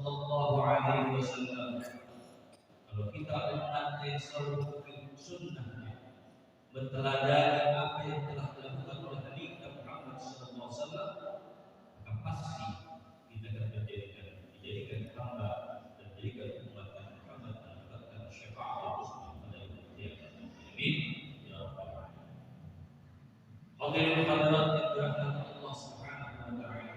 Sallallahu Alaihi Wasallam. Kalau kita umat yang selalu sunnahnya, berteladani apa yang telah dilakukan oleh Nabi Muhammad Sallallahu Alaihi Wasallam, maka pasti kita akan dijadikan hamba dan dijadikan umat Muhammad dan mendapatkan syafaat Rasul pada yaumul qiyamah. Amin. Ya Rabbal Alamin. Hadirin hadirat yang dirahmati Allah Subhanahu wa taala.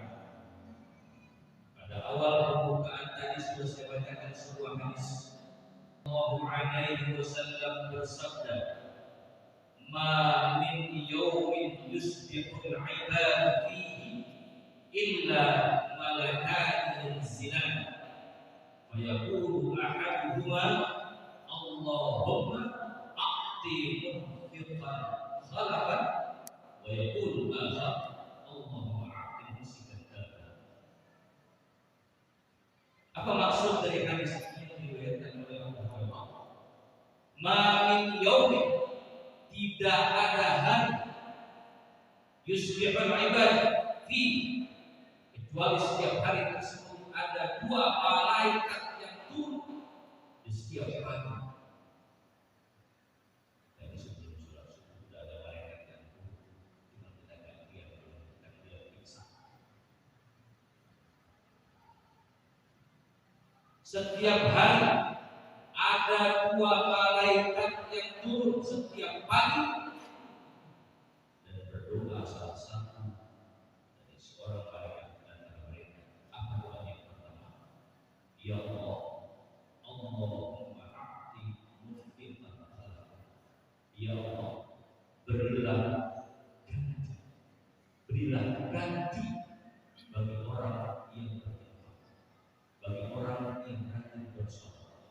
Pada awal pembukaan tadi sudah saya bacakan sebuah hadis. Sallallahu alaihi wasallam bersabda, "Ma min yawmin yusbihul 'ibad fihi illa malakan yanzilan wa yaqulu ahaduhuma Allahumma a'ti munfiqan khalafan wa yaqulu akhar Allahumma a'ti mumsikan." Apa maksud dari hadis ini yang diriwayatkan oleh Abu Hurairah? Ma min yaumin, tidak ada hari yusbihul ibad fi, kecuali setiap hari tersebut ada dua malaikat yang turun di setiap pagi. Jadi sebelum sholat subuh sudah ada malaikat yang turun, cuma kita gantian dan dia bisa. Setiap hari ada dua malaikat yang turun setiap pagi dan berdoa. Salah satu dari seorang malaikat antara mereka, apa doa yang pertama? Ya Allah, Allahumma a'ti munfiqan khalafan. Ya Allah, berilah ganti bagi orang yang berinfak, bagi orang yang rajin bersedekah,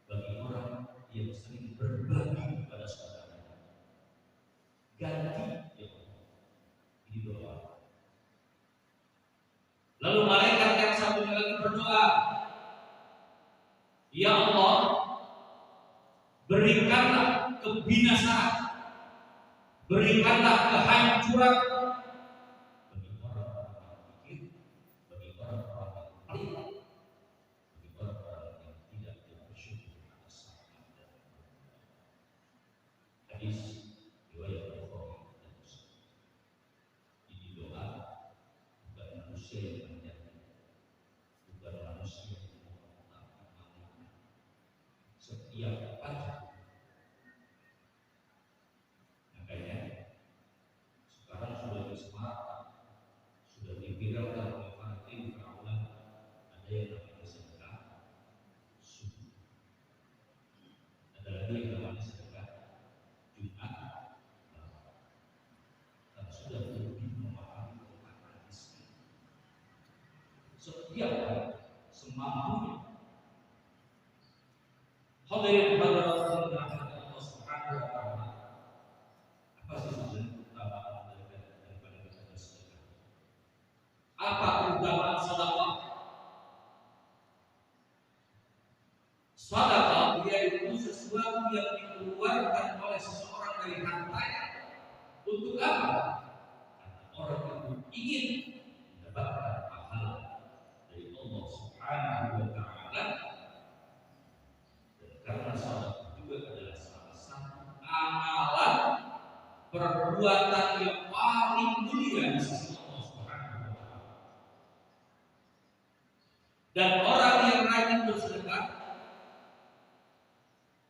bagi orang yang sering berbagi kepada saudaranya. Ganti ya Allah. Ini doa. Lalu malaikat yang satunya lagi berdoa, Ya Allah, berikanlah kebinasaan, berikanlah kehancuran bagi orang-orang yang pikir, bagi orang-orang yang pelit, bagi orang-orang yang tidak bersyukur atas nikmat dan hadis riwayat Bukhari dan Muslim. Ini doa bukan manusia yang menjadi, bukan manusia yang mengutamakan setiap pagi. Makanya sekarang sudah disemarakkan, sudah diviralkan oleh para ulama, ada yang namanya sedekah subuh, ada lagi yang namanya sedekah Jumat. Dan sudah lebih memahami tentang hadis ini. Setiap hari semampunya. Hadirin hadirat Allah Subhanahu wa taala. Apa sih tujuan utama daripada kita bersedekah? Apa keutamaan sedekah? Sedekah yaitu sesuatu yang dikeluarkan oleh seseorang dari hartanya. Untuk apa? Karena orang itu ingin mendapatkan pahala dari Allah Subhanahu wa taala. Dan karena sedekah juga adalah salah satu amalan perbuatan yang paling mulia di sisi Allah Subhanahu wa taala. Dan orang yang rajin bersedekah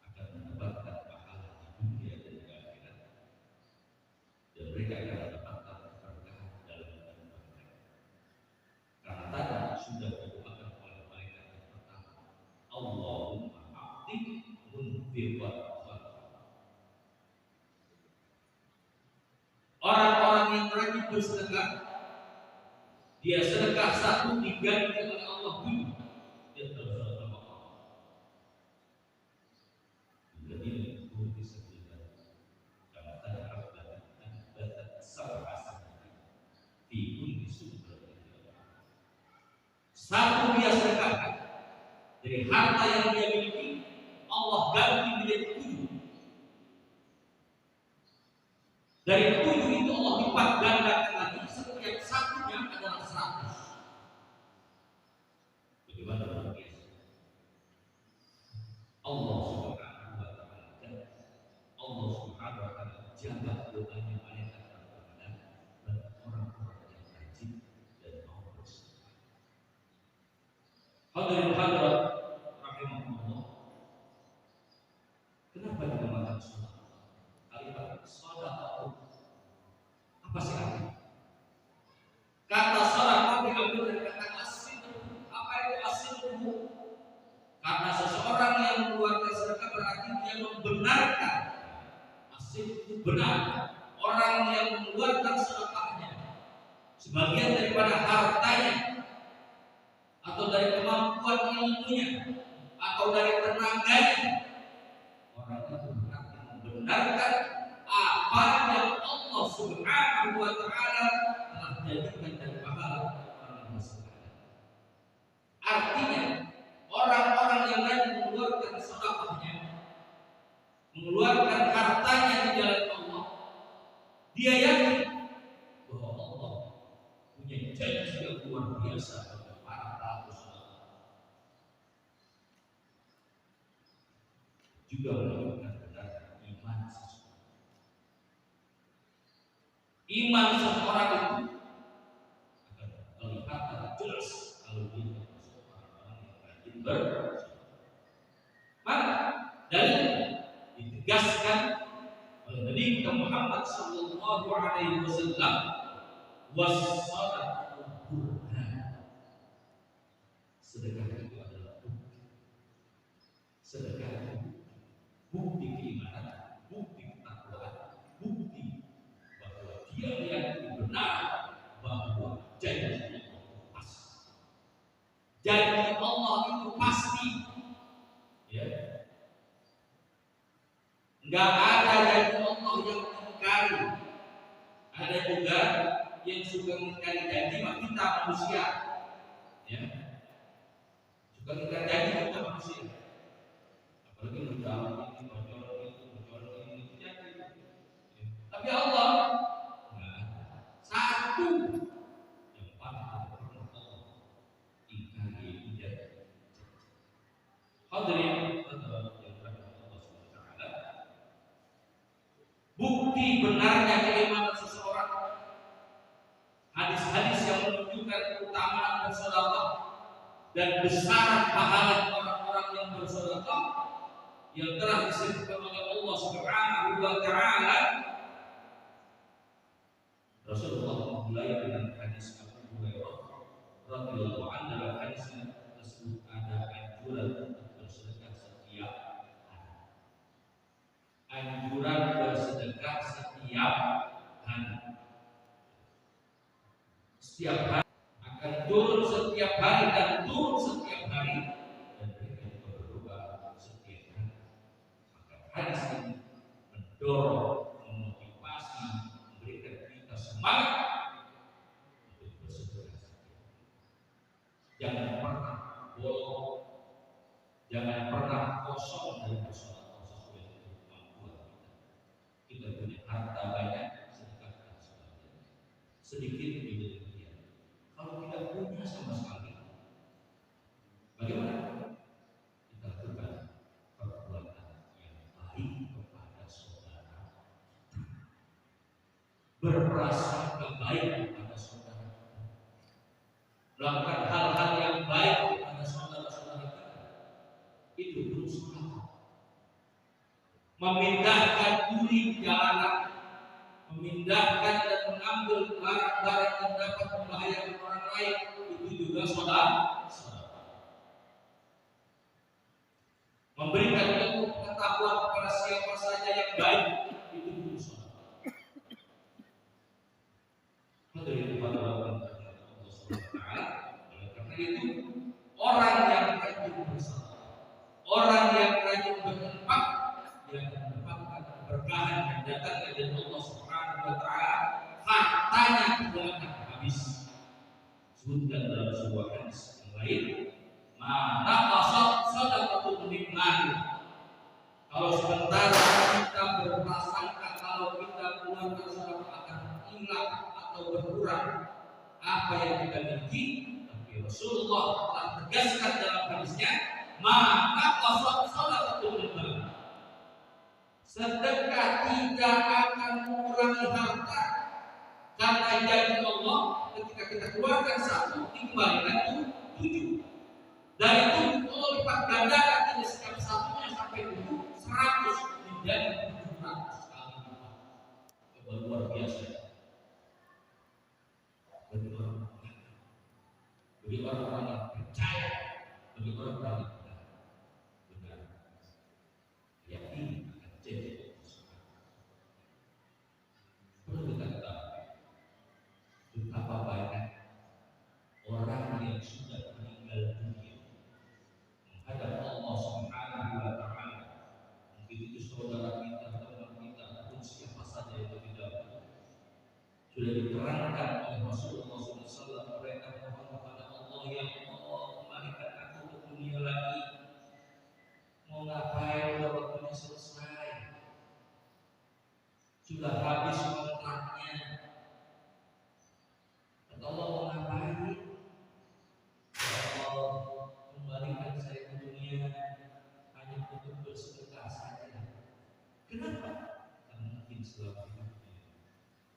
akan mendapatkan pahala di dunia dan di akhirat. Dan mereka akan mendapatkan keberkahan dalam kehidupan mereka. Karena tadi sudah didoakan oleh malaikat yang pertama, Allahumma a'ti munfiqan khalafan. Orang-orang yang rajin bersedekah, dia sedekah satu diganti oleh Allah dulu. Dia telah Allah. Jadi itu disebutkan karena tadi batat sab'ah fi kulli subratin. Satu dia sedekahkan dari harta yang dia miliki, Allah ganti menjadi 7. Dari 7 itu Allah lipat gandakan lagi, setiap satunya adalah 100. Bagaimana? Hadirin hadirat rahimahullah. Kenapa dinamakan sedekah? Kalimat sedekah apa sih artinya? Kata sedekah diambil dari kata asin. Apa itu asin? Karena seseorang yang mengeluarkan sedekah berarti dia membenarkan. Asin itu benar. Orang yang mengeluarkan sedekahnya sebagian daripada hartanya atau dari kemampuan ilmunya atau dari tenaganya, orang itu berarti membenarkan apa yang Allah Subhanahu wa taala telah jadikan dari pahala orang bersedekah. Artinya, orang-orang yang rajin mengeluarkan sedekahnya, mengeluarkan hartanya di jalan Allah, dia yakin bahwa Allah punya janji yang luar biasa kepada para pelaku sedekah. Juga menunjukkan benar iman seseorang. Iman seseorang itu akan kelihatan jelas kalau dia termasuk orang-orang yang rajin bersedekah. Maka dalilnya ditegaskan oleh Nabi Muhammad sallallahu alaihi wasallam, was-sadaqatu burhan. Sedekah itu adalah bukti. Sedekah itu bukti keimanan, bukti ketakwaan, bukti bahwa dia meyakini benar bahwa janji Allah pasti. Janji Allah itu pasti. Ya. Enggak ada janji Allah yang mengingkari. Ada juga yang suka mengingkari janji, kita manusia. Ya. Suka mengingkari janji kita manusia. Apalagi menjawab ini, menjawab itu janji. Tapi Allah satu yang paling pernah Allah ingkari itu janji. Hadirin bukti benarnya keimanan seseorang, hadis-hadis yang menunjukkan keutamaan bersedekah dan besaran pahala orang-orang yang bersedekah yang telah disebutkan oleh Allah Subhanahu wa taala. Rasulullah memulai dengan hadis Abu Hurairah radhiyallahu anhu, dalam hadisnya tersebut ada anjuran untuk bersedekah setiap hari. Anjuran bersedekah setiap hari. Setiap hari akan turun setiap hari dan turun setiap hari, dan mereka juga berubah setiap hari. Maka hadis ini mendorong, memotivasi, memberikan kita semangat untuk bersedekah setiap hari. Jangan pernah bolong, jangan pernah kosong dari bersedekah sesuai dengan kemampuan kita. Kita punya harta banyak, sedekahkan sebagian. Sedikit juga demikian. Kalau tidak punya sama sekali, bagaimana? Kita lakukan perbuatan yang baik kepada saudara, berprasangka baik kepada saudara, melakukan hal-hal yang baik kepada saudara-saudara kita. Itu berusaha memindahkan duri jalanan, memindahkan dan mengambil barang-barang yang dapat membahayakan orang lain, itu juga saudara. Memberikan ilmu pengetahuan kepada siapa saja yang baik, itu juga saudara. Hadirin hadirat Allah Subhanahu wa taala. Oleh karena itu, orang yang rajin bersedekah, orang yang rajin berinfak, yang mendapatkan keberkahan yang datang dari Allah Subhanahu wa taala, hartanya tidak akan habis. Sebutkan dalam sebuah hadis yang lain, mana qasad sadaqatul min mal. Kalau sebentar kita berprasangka kalau kita keluarkan sedekah akan hilang atau berkurang apa yang kita miliki, tapi Rasulullah telah tegaskan dalam hadisnya, maka qasad sadaqatul min mal. Sedekah tidak akan mengurangi harta, karena janji Allah ketika kita keluarkan satu dikembalikan 7. Dari sudah diterangkan oleh Rasulullah SAW, mereka mohon kepada Allah, ya Allah, kembalikan aku ke dunia lagi. Mau ngapain, udah waktunya selesai, sudah habis kontraknya. Kata Allah, mau ngapain? Ya Allah, kembalikan saya ke dunia hanya untuk bersedekah saja. Kenapa? Karena mungkin selama hidupnya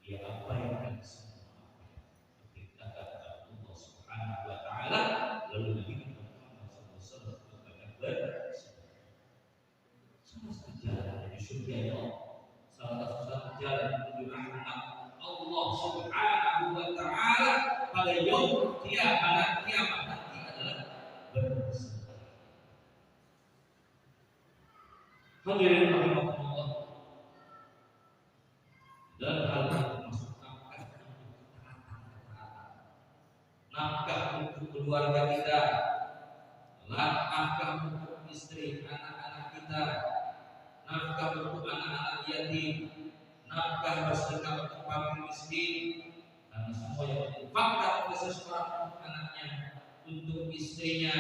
dia abaikan semua apa yang diperintahkan Allah Subhanahu wa Ta'ala, lalu Nabi Muhammad SAW berkata, salah satu jalan menuju surga ya Allah, salah satu jalan menuju rahmat Allah Subhanahu wa Ta'ala pada yaumul kiamat nanti adalah bersedekah. Hadirin rahimakumullah, dan hal itu termasuk nafkah untuk keluarga kita, nafkah untuk istri, anak-anak kita, nafkah untuk anak-anak yatim, nafkah bersedekah untuk fakir miskin, karena semua yang diinfakkan oleh seseorang untuk anaknya, untuk istrinya,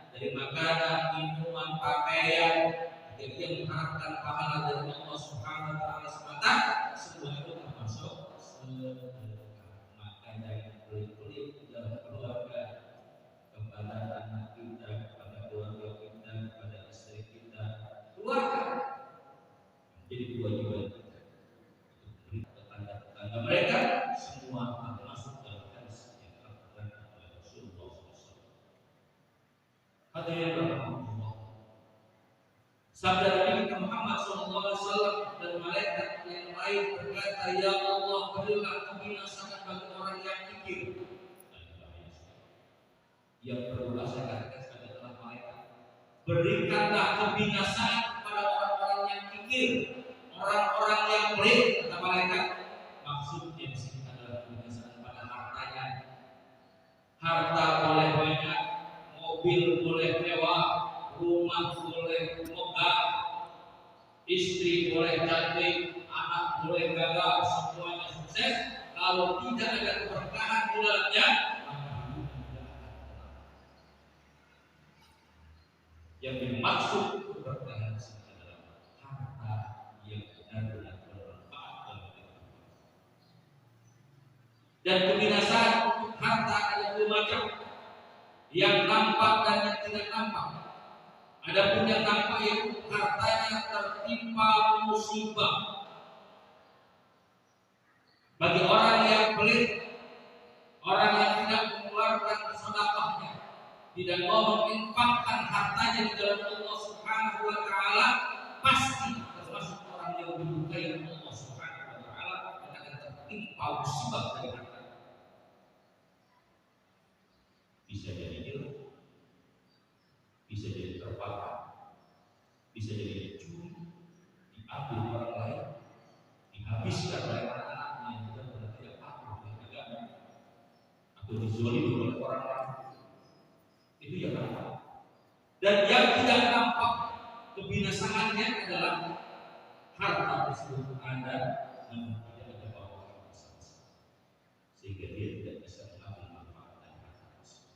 dari makanan, minuman, pakaian, jika dia mengharapkan pahala dari Allah Subhanahu wa Ta'ala semata, semua itu termasuk sedekah. Maka jangan pelit-pelit dalam keluarga, kepada anak kita, kepada keluarga kita, kepada istri kita, keluarga menjadi kewajiban kita untuk beri tetangga mereka, semua termasuk dalam hadis yang dilakukan oleh Rasulullah SAW. Hadirin rahimahullah, sabda Nabi Muhammad SAW dan malaikat yang lain berkata, ya Allah, berilah kebinasaan bagi orang yang kikir. Yang perlu saya katakan adalah malaikat, berikanlah kebinasaan kepada orang-orang yang kikir, orang-orang yang pelit, kata malaikat. Maksudnya di sini adalah kebinasaan pada hartanya. Harta boleh banyak, mobil boleh mewah, rumah boleh megah, istri boleh cantik, anak boleh gagah, semuanya sukses. Kalau tidak ada keberkahan di dalamnya, maka hidupnya tidak akan tenang. Yang dimaksud keberkahan di sini adalah harta yang benar-benar bermanfaat bagi kita. Dan kebinasaan untuk harta ada dua macam, yang nampak dan yang tidak nampak. Adapun yang nampak yaitu hartanya tertimpa musibah. Bagi orang yang pelit, orang yang tidak mengeluarkan sedekahnya, tidak mau menginfakkan hartanya di dalam Allah Subhanahu wa Ta'ala, pasti termasuk orang yang dilukai Allah Subhanahu wa Ta'ala dan akan tertimpa musibah dari harta. Bisa jadi hilang, bisa jadi terbakar, bisa jadi dicuri, diambil orang lain, dihabiskan oleh anak-anaknya yang benar-benar tidak patuh dengan agama, atau dizolimi oleh orang lain. Itu yang nampak. Dan yang tidak nampak kebinasaannya adalah harta tersebut ada namun tidak ada bawaan bersama-sama, sehingga dia tidak bisa mengambil manfaat dari harta tersebut.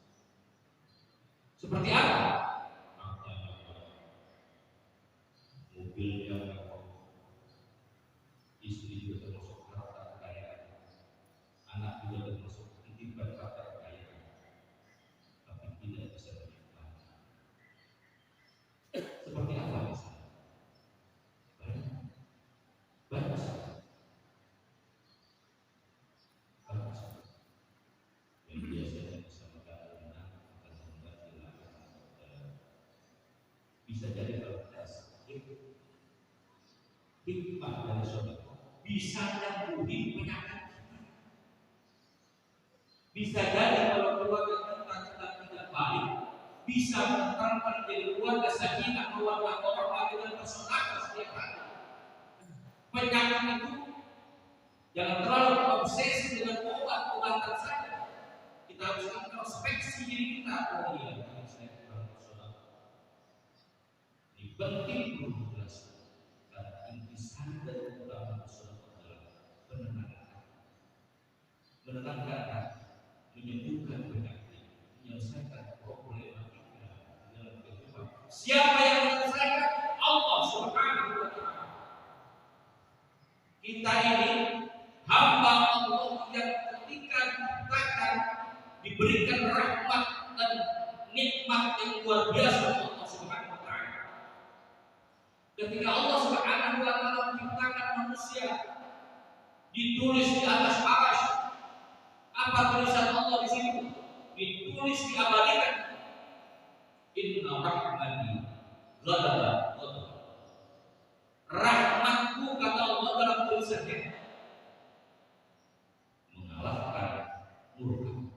Seperti apa? Mobil yang mewah, istri juga termasuk harta kekayaan, anak juga termasuk titipan harta kekayaan, tapi tidak bisa menikmati. Seperti apa misalnya? Banyak sekali yang biasanya bisa mengatakan akan membuat bisa jadi kalau tidak sakit, hikmah dari sedekah bisa menyembuhi penyakit kita. Bisa jadi kalau keluarga kita tidak baik, bisa menentukan menjadi keluarga sakinah, keluarga orang dengan bersedekah setiap hari. Penyakit itu jangan terlalu obsesi dengan obat-obatan saja. Kita harus introspeksi diri kita. Oh iya, saya kurang bersedekah. Ini penting untuk dijelaskan. Karena intisari dari utama bersedekah adalah penenangan hati. menenangkan hati, menyembuhkan penyakit, menyelesaikan problema kita dalam kehidupan. Siapa yang menyelesaikan? Allah Subhanahu wa Ta'ala. Kita ini hamba Allah yang ketika diciptakan diberikan rahmat dan nikmat yang luar biasa oleh Allah Subhanahu wa Ta'ala. Ketika Allah Subhanahu wa Ta'ala menciptakan manusia, ditulis di atas arsy. Apa tulisan Allah di situ? Ditulis, diabadikan. Inna rahmati ghalaba ghadab. Rahmatku, kata Allah dalam tulisannya, mengalahkan murka.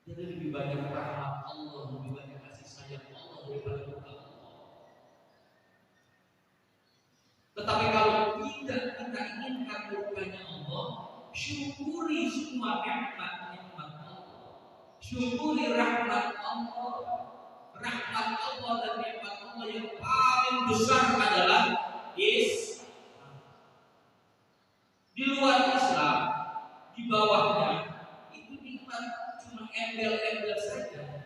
Jadi lebih banyak rahmat Allah, lebih banyak kasih sayang Allah daripada murka Allah. Tetapi kalau tidak kita inginkan murkanya Allah, syukuri semua nikmat-nikmat Allah. Syukuri rahmat Allah. Rahmat Allah dan nikmat Allah yang paling besar adalah Islam. Di luar Islam, di bawahnya itu nikmat cuma embel-embel saja.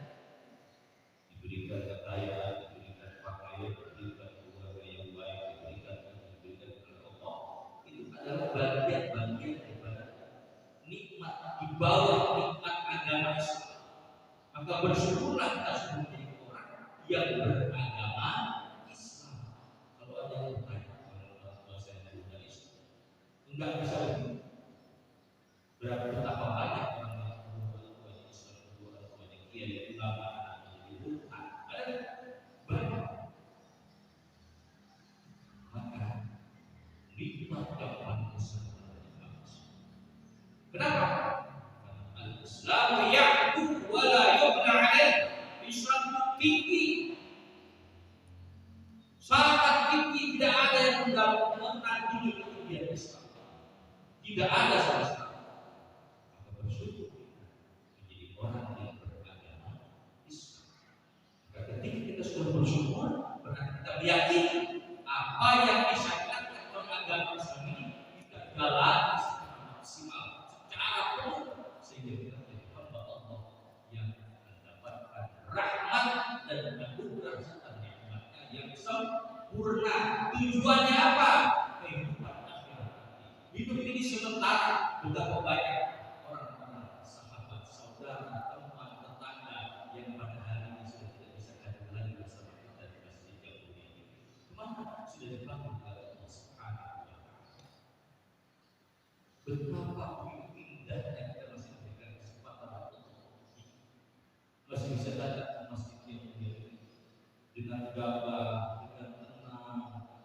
Diberikan kekayaan, diberikan pakaian, diberikan keluarga yang baik, diberikan oleh Allah. Itu adalah bagian-bagian daripada nikmat di bawah nikmat agama Islam. Maka bersyukurlah kita semua menjadi orang yang beragama Islam. Kalau ada yang bertanya, kalau saya beragama Islam, enggak bisa begitu. Berapa betapa banyak orang Islam, orang kiai, ulama, ada banyak. Maka nikmat yang paling besar adalah Islam. Kenapa? Al-Islam ya'tu wa la yuqna 'alaih. Islam itu tinggi, sangat tinggi, tidak ada yang menandingi ketinggian Islam. Tidak ada sama sekali. Maka bersyukur menjadi orang yang beragama Islam. Maka ketika kita sudah bersyukur, berarti kita meyakini apa yang disyariatkan oleh agama Islam ini kita jalani secara maksimal, secara penuh, sehingga kita menjadi hamba Allah yang mendapatkan rahmat dan anugerah serta nikmatnya yang sempurna. Tujuannya apa? Kehidupan akhirat. Hidup ini sementara. Betapa banyak orang-orang sahabat, saudara, teman, tetangga yang pada hari ini sudah tidak bisa hadir lagi bersama kita di masjid yang mulia ini. Kemana? Sudah dipanggil oleh Allah Subhanahu wa Ta'ala. Betapa indahnya kita masih diberikan kesempatan untuk masih bisa datang ke masjid yang mulia ini dengan gagah, dengan tenang.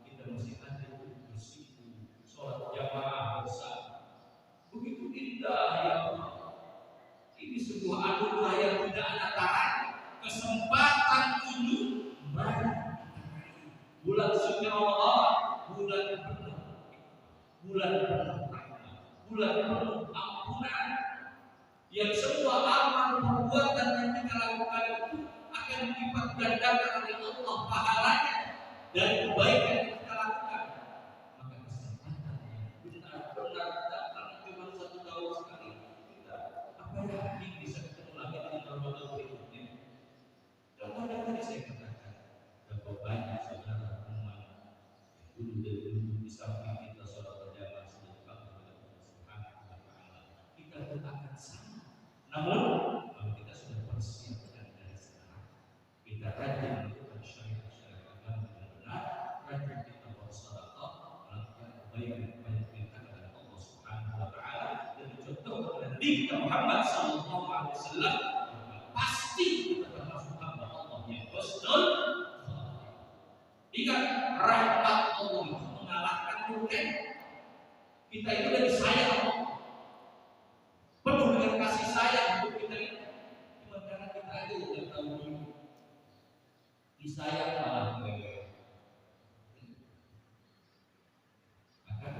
Kita masih hadir bersiku, sholat jamaah bersama. Begitu indah ya Allah. Ini sebuah anugerah yang tidak ada taranya. Kesempatan ini mari bulan suci Ramadan, bulan penuh, bulan penuh rahmat, bulan penuh ampunan, yang semua amal perbuatan yang kita lakukan itu akan dilipat gandakan oleh Allah pahalanya dari kebaikan yang kita lakukan. Maka kesempatan yang benar-benar datang cuma 1 tahun sekali. Kita apa yang bisa ketemu lagi di Ramadan berikutnya? Contoh yang tadi saya katakan, berapa banyak saudara teman yang dulu dari dulu di samping kita sholat berjamaah sudah dipanggil oleh Allah Subhanahu wa Ta'ala. Kita pun akan sama. Namun kalau kita sudah persiapkan dari sekarang, kita rajin melakukan syariat-syariat agama yang benar, rajin kita bersedekah, melakukan kebaikan yang diperintahkan oleh Allah Subhanahu wa Ta'ala, dan dicontohkan oleh Nabi Muhammad sallallahu alaihi wasallam, pasti kita termasuk hamba Allah yang husnul khatimah. Ingat, rahmat Allah itu mengalahkan murka. Kita itu dari sayang Allah, penuh dengan kasih sayang untuk kita ini. Cuma karena kita aja udah tahu dulu, disayang malah mereka. Maka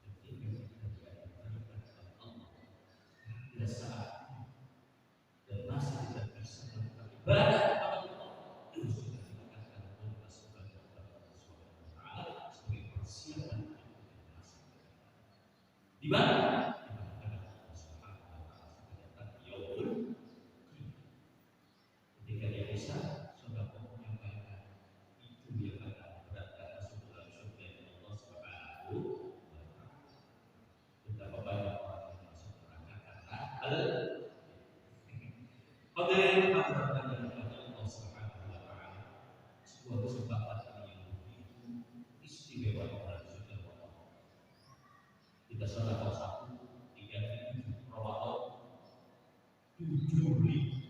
ketika kita diajarkan oleh Allah pada saat dan masih tidak bisa melakukan ibadah kepada Allah, terus kita katakan Allah Subhanahu wa Ta'ala sebagai persiapan memberi,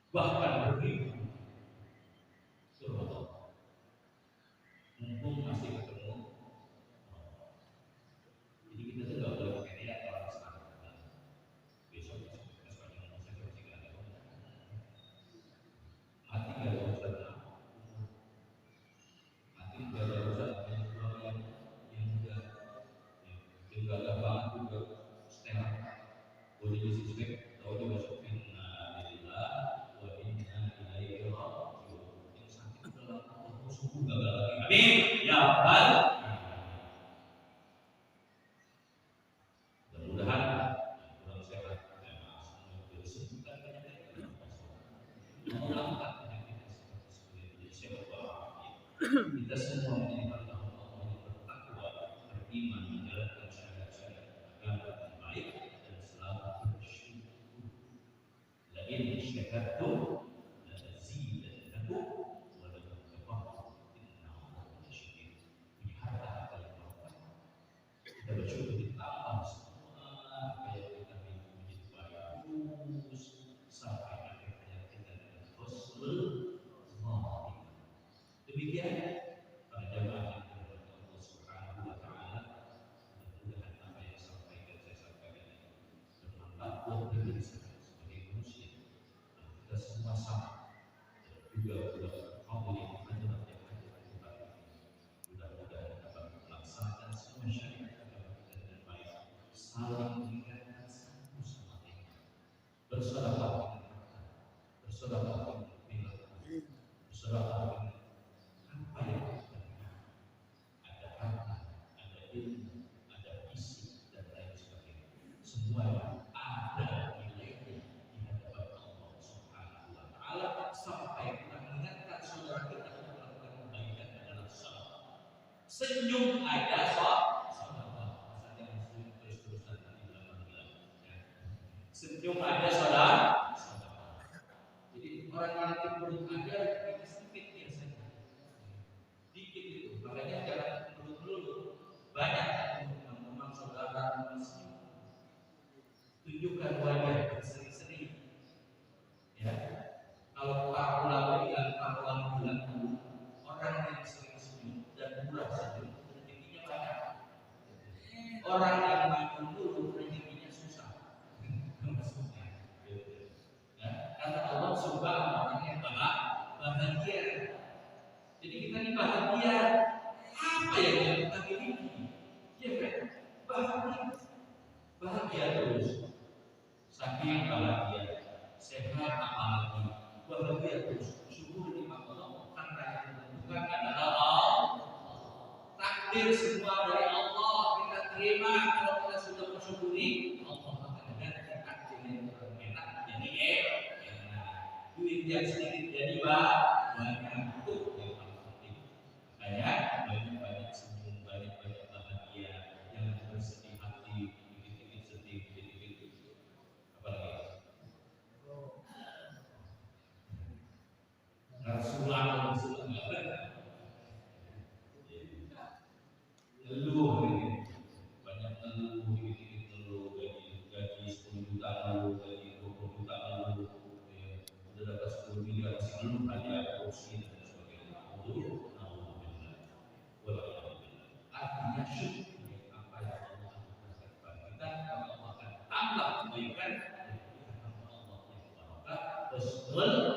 bahkan beri. Mumpung masih ketemu, jadi kita tuh nggak boleh pakai dia kalau sekarang. Besok kita sepanjang masa kita masih nggak ada. Mati nggak ada urusan, mati nggak ada urusan yang nggak ada banget juga setengah. Boleh jadi suspek, tahu dia masuk finalillah, wa inna ilaihi raji'un. Yang sakit dalam Allah sungguh nggak lagi. Amin. Ya Rabbal. Kita semua menyembah Allah yang bertakwa, beriman, menjalankan syariat-syariat agama yang baik dan selalu bersyukur. La in syakartum la azidannakum wa la in kafartum inna Allaha lasyadid. Punya harta yang berkah. Kita bersyukur ditambah semua apa yang kita miliki menjadi bagus sampai akhir hayat kita dengan husnul khatimah. Demikian para jamaah yang dirahmati Allah Subhanahu wa taala, mudah-mudahan apa yang saya sampaikan ini bermanfaat buat diri saya sebagai manusia. Kita semua sama juga buat Allah yang hadirat yang hadir di tempat ini. Mudah-mudahan dapat melaksanakan semua syariat agama kita dengan baik, saling mengingatkan satu sama lain, bersedekah dengan harta, bersedekah dengan perilaku, bersedekah dengan apa yang kita ada harta, ada ilmu, ada isi dan lain sebagainya. Semua ada nilainya di hadapan Allah Subhanahu wa taala sampai kita mengingatkan saudara kita untuk melakukan kebaikan adalah salat. Senyum ada saudara. Saat yang senyum terus-terusan di dalam ya. Senyum ada saudara. Jadi orang yang cenderung ada sedikit biasanya. Dikit itu, makanya jangan melulu banyak yang memang saudara senyum. Tunjukkan wajah sering-sering. Ya, kalau Pak Ulama bilang orang yang sering senyum dan murah senyum rezekinya banyak. Orang yang manyun dulu rezekinya susah. Maksudnya, ya, karena Allah suka orang yang bahagia. Jadi kita ini bahagia. Apa yang kita miliki? Ya kan? Bahagia terus. Saking bahagia, sehat apalagi, bahagia terus. Syukur nikmat Allah karena yang menentukan adalah Allah. Takdir semua dari Allah kita terima. Kalau kita sudah bersyukuri, Allah akan ganti takdir yang kurang enak jadi enak. Duit yang sedikit jadi banyak. Itu yang paling penting. Makanya banyak-banyak senyum, banyak-banyak bahagia, jangan bersedih hati, dikit-dikit sedih, dikit-dikit apalagi rasulah teluh ini banyak teluh, dikit-dikit teluh, gaji 10 juta teluh, gaji 20 juta teluh, ya, udah dapat 10 miliar masih belum ada kursi dan sebagainya. Artinya syukur apa yang Allah anugerahkan kepada kita, Allah akan tambah kebaikan dan Allah yang barokah.